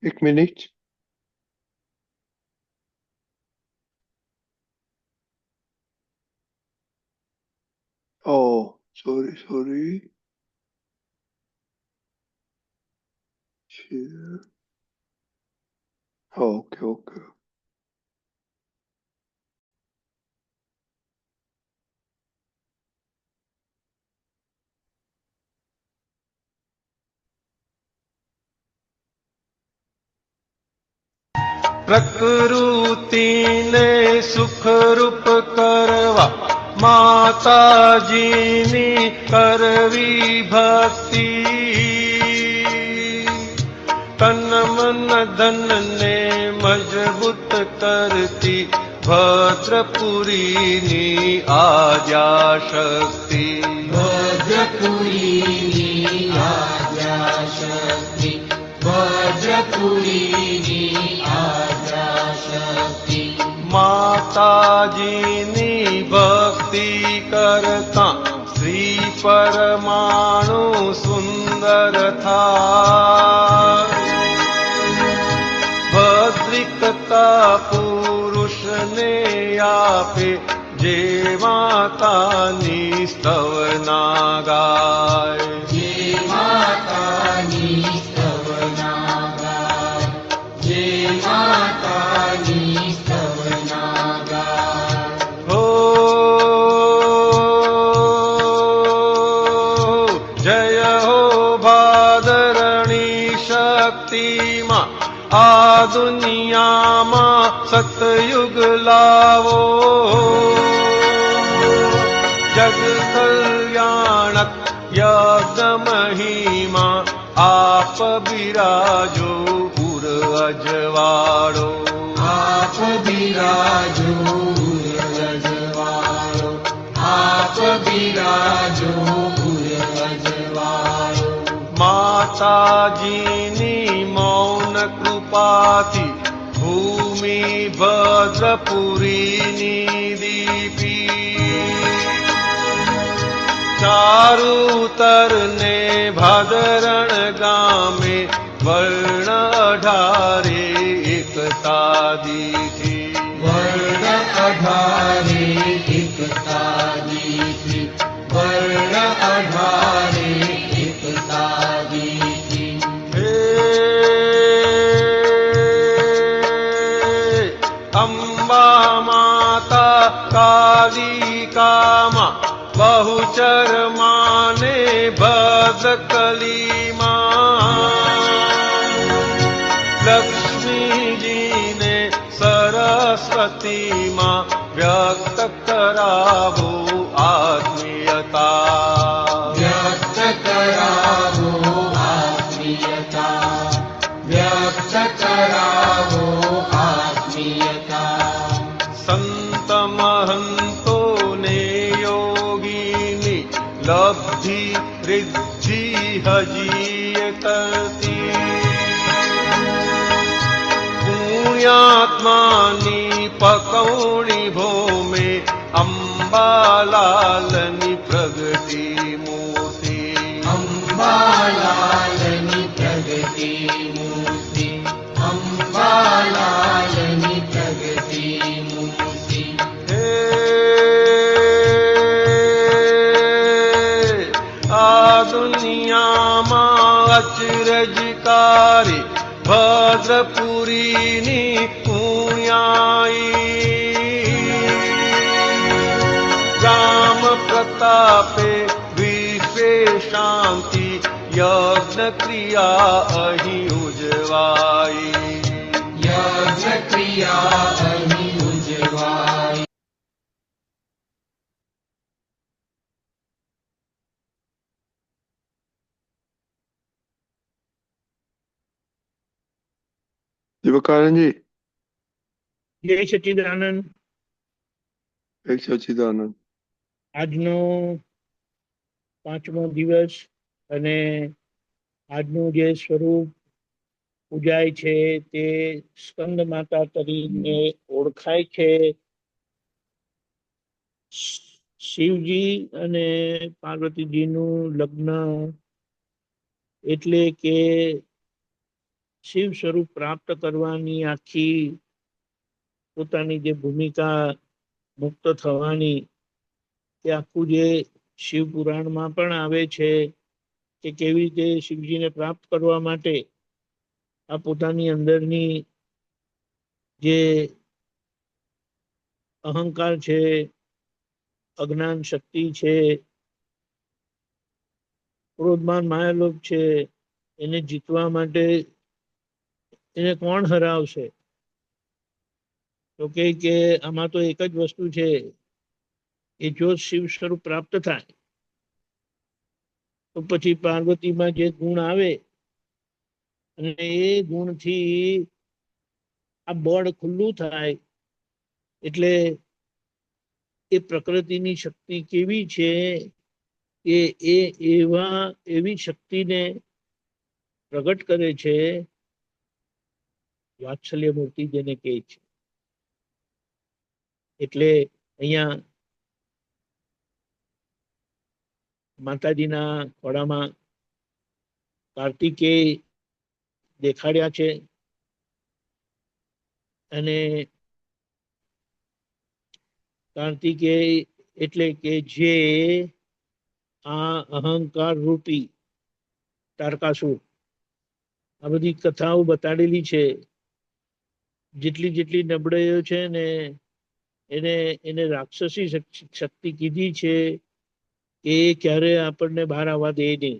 एक minute. Oh, sorry. Share. Okay. પ્રકૃતિને સુખરૂપ કરવા માતાજીની કરવી ભક્તિ, તન મન ધનને મજબૂત કરતી ભદ્રપુરીની આદ્યા શક્તિ. ભદ્રપુરીની આદ્યા શક્તિ, ભદ્રપુરીની આદ્યા શક્તિ. માતાજીની ભક્તિ કરતા શ્રી પરમાણુ સુંદર થાય. ભદ્રિકતા પુરુષને આપે જે માતાની સ્તવના ગાય. જે માતાની સ્તવના ગાય, જે માતાની સ્તવના ગાય. હો જય હો ભાદરણી શક્તિમાં, આ દુનિયામાં સતયુગ લાવો. જગ કલ્યાણક યજ્ઞ મહિમા આપ બિરાજો પુર અજવાળો. આપ બિરાજો અજવાળો, આપ બિરાજો અજવાળો. માતાજીની મૌન કૃપાથી ભૂમિ ભદ્રપુરીની દીપી. ચારુતરને ભાદરણ ગામે વર્ણ 18 એકતા દીઠી. વર્ણ 18 એકતા દીઠી, વર્ણ 18 એકતા દીઠી. હે અંબા માતા કાલિકામાં બહુચર માને ભદ્રકલીમાં. લક્ષ્મીજીને સરસ્વતીમાં વ્યક્ત કરાવો આત્મીયતા. વ્યક્ત કરાવો આત્મીયતા, વ્યક્ત કરાવો આત્મીયતા. સંત મહંતોને યોગીની લબ્ધિ રિદ્ધિ હજી કરતી. પુણ્યાત્માની પકૌણી ભૌમે અંબાલાલની પ્રગતિ મૂર્તિ. અંબાલાલની પ્રગતિ મૂર્તિ, અંબાલાલની પ્રગતિ મૂર્તિ. હે આ દુનિયામાં અચરજકારી ભદ્રપુરીની પુણ્યાઈ. રામ પ્રતાપે વિશ્વે શાંતિ યજ્ઞ ક્રિયા અહીં ઉજવાઈ. યજ્ઞ ક્રિયા અહીં ઉજવાય. दिवाकरनजी. જય સચ્ચિદાનંદ. એક સચ્ચિદાનંદ. આજનો 5મો દિવસ અને આજનું જે સ્વરૂપ પૂજાય છે તે સ્કંદ માતા તરીકે ઓળખાય છે. શિવજી અને પાર્વતીજીનું લગ્ન એટલે કે શિવ સ્વરૂપ પ્રાપ્ત કરવાની આખી પોતાની જે ભૂમિકા મુક્ત થવાની તે આખું જે શિવ પુરાણમાં પણ આવે છે કે કેવી રીતે શિવજીને પ્રાપ્ત કરવા માટે આ પોતાની અંદરની જે અહંકાર છે, અજ્ઞાન શક્તિ છે, ક્રોધમાન માયાલોભ છે, એને જીતવા માટે એને કોણ હરાવશે? તો કે આમાં તો એક જ વસ્તુ છે, એ જો શિવ સ્વરૂપ પ્રાપ્ત થાય તો પછી પાર્વતીમાં જે ગુણ આવે અને એ ગુણથી આ બળ ખુલ્લું થાય. એટલે એ પ્રકૃતિની શક્તિ કેવી છે કે એ એવી શક્તિને પ્રગટ કરે છે, વાત્સલ્ય મૂર્તિ જેને કહે છે. એટલે અહીંયા માતાજીના ખોળામાં કાર્તિકેય દેખાડ્યા છે અને કાર્તિકેય એટલે કે જે આ અહંકાર રૂપી તારકાસુર, આ બધી કથાઓ બતાડેલી છે. જેટલી જેટલી નબળાઈઓ છે ને એને રાક્ષસી શક્તિ કીધી છે કે ક્યારે આપણને બહાર આવવા દે નહીં.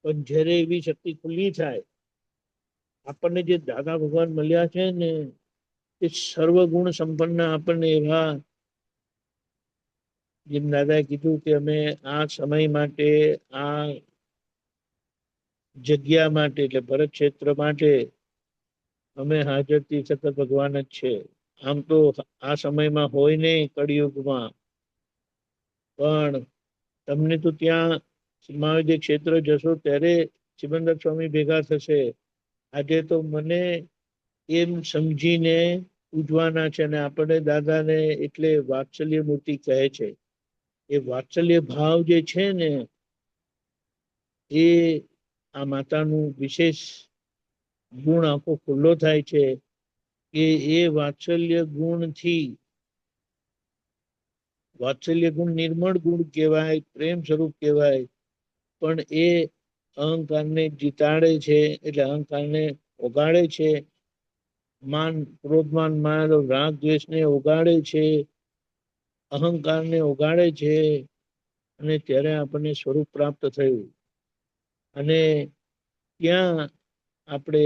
પણ જ્યારે એવી શક્તિ ખુલ્લી થાય, આપણને જે દાદા ભગવાન મળ્યા છે ને એ સર્વગુણ સંપન્ન આપણને એવા, જેમ દાદાએ કીધું કે અમે આ સમય માટે, આ જગ્યા માટે, એટલે ભરત ક્ષેત્ર માટે અમે હાજરથી સતત ભગવાન જ છે. આમ તો આ સમયમાં હોય નહીં, કળિયુગમાં, પણ તમને તો ત્યાં મહાદેવ ક્ષેત્ર જશો ત્યારે સિમંદર સ્વામી ભેગા થશે. આજે તો મને એમ સમજીને પૂજવાના છે અને આપણે દાદાને એટલે વાત્સલ્ય મૂર્તિ કહે છે. એ વાત્સલ્ય ભાવ જે છે ને એ આ માતાનું વિશેષ ગુણ આખો ખુલ્લો થાય છે કે એ વાત્સલ્ય ગુણથી, વાત્સલ્ય ગુણ નિર્મળ ગુણ કહેવાય, પ્રેમ સ્વરૂપ કહેવાય, પણ એ અહંકારને જીતાડે છે. એટલે અહંકારને ઓગાળે છે, માન, ક્રોધમાન માયાલો રાગ દ્વેષને ઓગાળે છે, અહંકારને ઓગાળે છે, અને ત્યારે આપણને સ્વરૂપ પ્રાપ્ત થયું. અને ત્યાં આપણે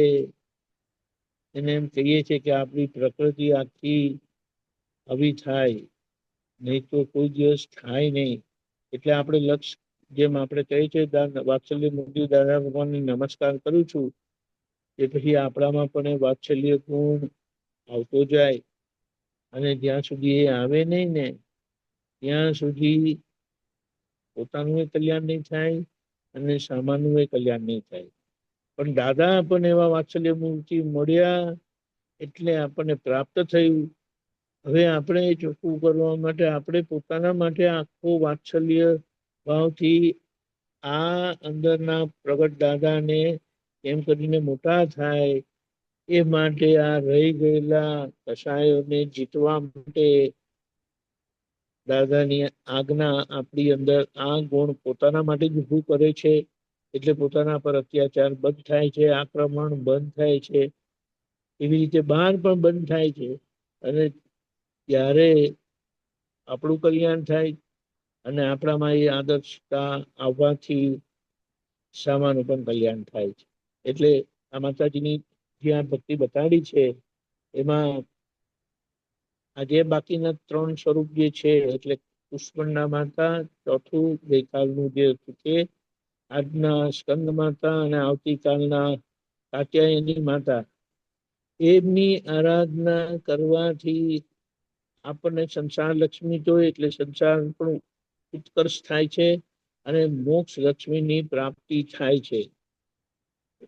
એને એમ કહીએ છીએ કે આપણી પ્રકૃતિ આખી આવી થાય, નહીં તો કોઈ દિવસ થાય નહીં. એટલે આપણે લક્ષ, જેમ આપણે કહીએ છીએ વાત્સલ્ય મૂર્તિ દાદા ભગવાનને નમસ્કાર કરું છું, એ પછી આપણામાં પણ વાત્સલ્ય ગુણ આવતો જાય. અને જ્યાં સુધી એ આવે નહીં ને ત્યાં સુધી પોતાનું કલ્યાણ નહીં થાય અને સામાનું કલ્યાણ નહીં થાય. પણ દાદા આપણને એવા વાત્સલ્ય મૂર્તિ મળ્યા એટલે આપણને પ્રાપ્ત થયું. હવે આપણે એ ચોખ્ખું કરવા માટે આપણે પોતાના માટે આખો વાત્સલ્ય ભાવથી આ અંદરના પ્રગટ દાદાને કેમ કરીને મોટા થાય એ માટે આ રહી ગયેલા કષાયોને જીતવા માટે દાદાની આજ્ઞા આપણી અંદર આ ગુણ પોતાના માટે જ ઊભું કરે છે. એટલે પોતાના પર અત્યાચાર બંધ થાય છે, આક્રમણ બંધ થાય છે, એવી રીતે બહાર પણ બંધ થાય છે. અને ત્યારે આપણું કલ્યાણ થાય અને આપણામાં એ આદર્શતા આવવાથી સામાનું પણ કલ્યાણ થાય છે. એટલે આ માતાજીની જ્યાં ભક્તિ બતાડી છે એમાં આજે બાકીના 3 સ્વરૂપ જે છે, એટલે પુષ્પંડા માતા, ચોથું ગઈકાલનું જે હતું તે, આજના સ્કંદ માતા અને આવતીકાલના કાત્યાયની માતા, એમની આરાધના કરવાથી આપણને સંસાર લક્ષ્મી તો એટલે સંસાર પણ ઉત્કર્ષ થાય છે અને મોક્ષ લક્ષ્મીની પ્રાપ્તિ થાય છે.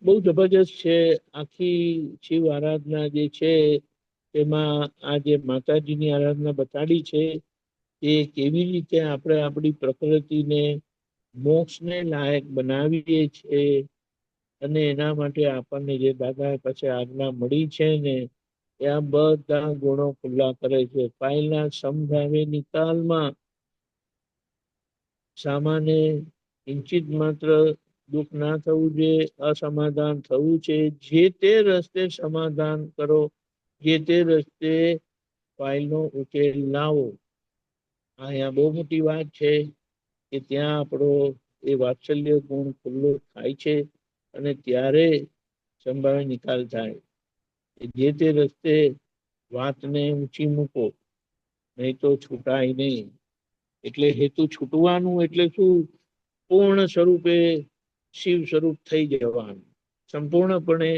બહુ જબરજસ્ત છે આખી શિવ આરાધના જે છે એમાં આ જે માતાજીની આરાધના બતાડી છે એ કેવી રીતે આપણે આપણી પ્રકૃતિને મોક્ષને લાયક બનાવીએ છીએ અને એના માટે આપણને જે દાદા પાસે આજ્ઞા મળી છે ને એ આ બધા ગુણો ખુલ્લા કરે છે. પહેલા સમજાવે નિકાલમાં સામાન્ય કિંચિત માત્ર દુઃખ ના થવું જોઈએ, અસમાધાન થવું છે. જે તે રસ્તે સમાધાન કરો, જે તે રસ્તે ફાઇલનો ઉકેલ લાવો. અહીંયા બહુ મોટી વાત છે કે ત્યાં આપણો એ વાત્સલ્ય ગુણ ખુલ્લો થાય છે અને ત્યારે સંભાવે નિકાલ થાય. જે તે રસ્તે વાતને ઊંચી મૂકો, નહીં તો છૂટાય નહીં. એટલે હેતુ છૂટવાનું એટલે શું? પૂર્ણ સ્વરૂપે શિવ સ્વરૂપ થઈ જવાનું, સંપૂર્ણપણે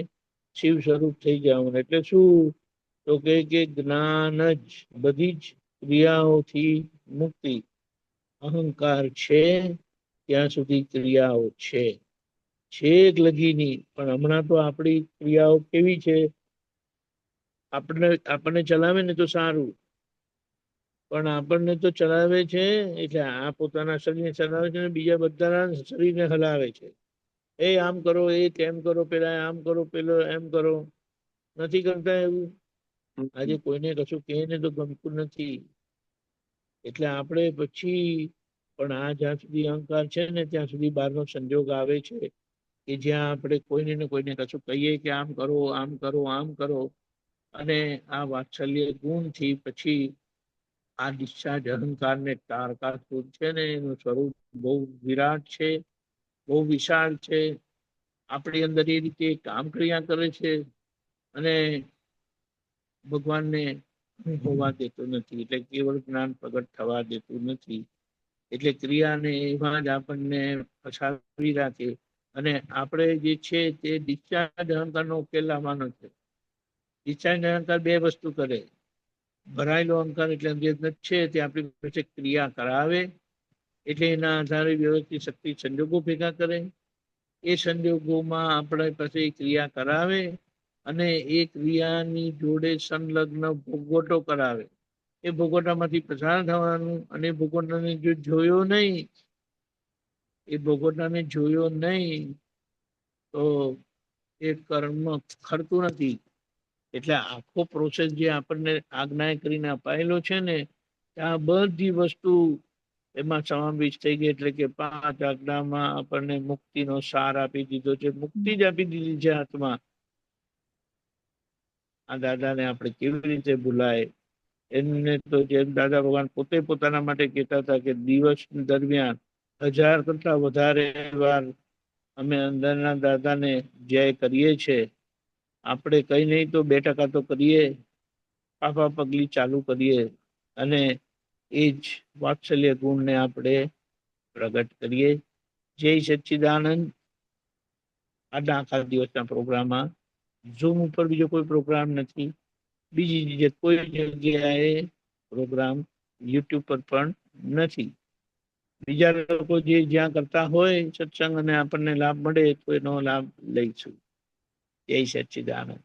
શિવ સ્વરૂપ થઈ જવાનું. એટલે શું? તો કે જ્ઞાન જ બધી જ ક્રિયાઓથી મુક્તિ. અહંકાર છે ત્યાં સુધી ક્રિયાઓ છે, છેક લગીની. પણ હમણાં તો આપણી ક્રિયાઓ કેવી છે? આપણને ચલાવે ને તો સારું, પણ આપણને તો ચલાવે છે એટલે આ પોતાના શરીરને ચલાવે છે ને બીજા બધાના શરીરને હલાવે છે. એ આમ કરો, એ તેમ કરો, પેલા આમ કરો, પેલો એમ કરો. નથી કરતા એવું? આજે કોઈને કશું કહે ને તો ગમતું નથી. એટલે આપણે પછી પણ આ જ્યાં સુધી અહંકાર છે ને ત્યાં સુધી બહારનો સંજોગ આવે છે કે જ્યાં આપણે કોઈને ને કોઈને કશું કહીએ કે આમ કરો, આમ કરો, આમ કરો. અને આ વાત્સલ્ય ગુણથી પછી આ ડિસ્ચાર્જ અહંકારને તારકાસુર છે ને એનું સ્વરૂપ બહુ વિરાટ છે, બહુ વિશાળ છે. આપણી અંદર એ રીતે કામ ક્રિયા કરે છે અને ભગવાનને હોવા દેતું નથી. એટલે કેવળ જ્ઞાન પ્રગટ થવા દેતું નથી. એટલે ક્રિયાને એમાં જ આપણને ફસાવી રાખે. અને આપણે જે છે તે ડિસ્ચાર્જ અહંકારનો ઉકેલ લાવવાનો છે. ડિસ્ચાર્જ અહંકાર બે વસ્તુ કરે. ભરાયેલો અહંકાર એટલે અંગેજ છે તે આપણી પાસે ક્રિયા કરાવે, એટલે એના આધારે વ્યવસ્થિત શક્તિ સંજોગો ભેગા કરે. એ સંજોગોમાં આપણા પાસે ક્રિયા કરાવે અને એ ક્રિયાની જોડે સંલગ્ન ભોગવટો કરાવે. એ ભોગવટામાંથી પસાર થવાનું. અને ભોગવટાને જો જોયો નહીં, એ ભોગવટાને જોયો નહીં તો એ કર્મ ખરતું નથી. એટલે આખો પ્રોસેસ જે આપણને આજ્ઞા કરીને અપાયેલો છે ને, આ બધી વસ્તુ એમાં સમાવેશ થઈ ગઈ. એટલે કે 5 આજ્ઞામાં આપણને મુક્તિનો સાર આપી દીધો છે. મુક્તિ જ આપી દીધી છે હાથમાં. આ દાદાને આપણે કેવી રીતે ભૂલાય? એમને તો જેમ દાદા ભગવાન પોતે પોતાના માટે કહેતા હતા કે દિવસ દરમિયાન 1000 કરતા વધારે વાર અમે અંદરના દાદાને જય કરીએ છીએ. આપણે કઈ નહીં તો 2% તો કરીએ, પાપા પગલી ચાલુ કરીએ અને એ જ વાત્સલ્ય ગુણને આપણે પ્રગટ કરીએ. જય સચ્ચિદાનંદ. આજના આખા દિવસના પ્રોગ્રામમાં ઝૂમ ઉપર બીજો કોઈ પ્રોગ્રામ નથી. બીજી કોઈ જગ્યાએ પ્રોગ્રામ યુટ્યુબ પર પણ નથી. બીજા લોકો જે જ્યાં કરતા હોય સત્સંગ અને આપણને લાભ મળે તો એનો લાભ લઈશું. જય સચ્ચિદાનંદ.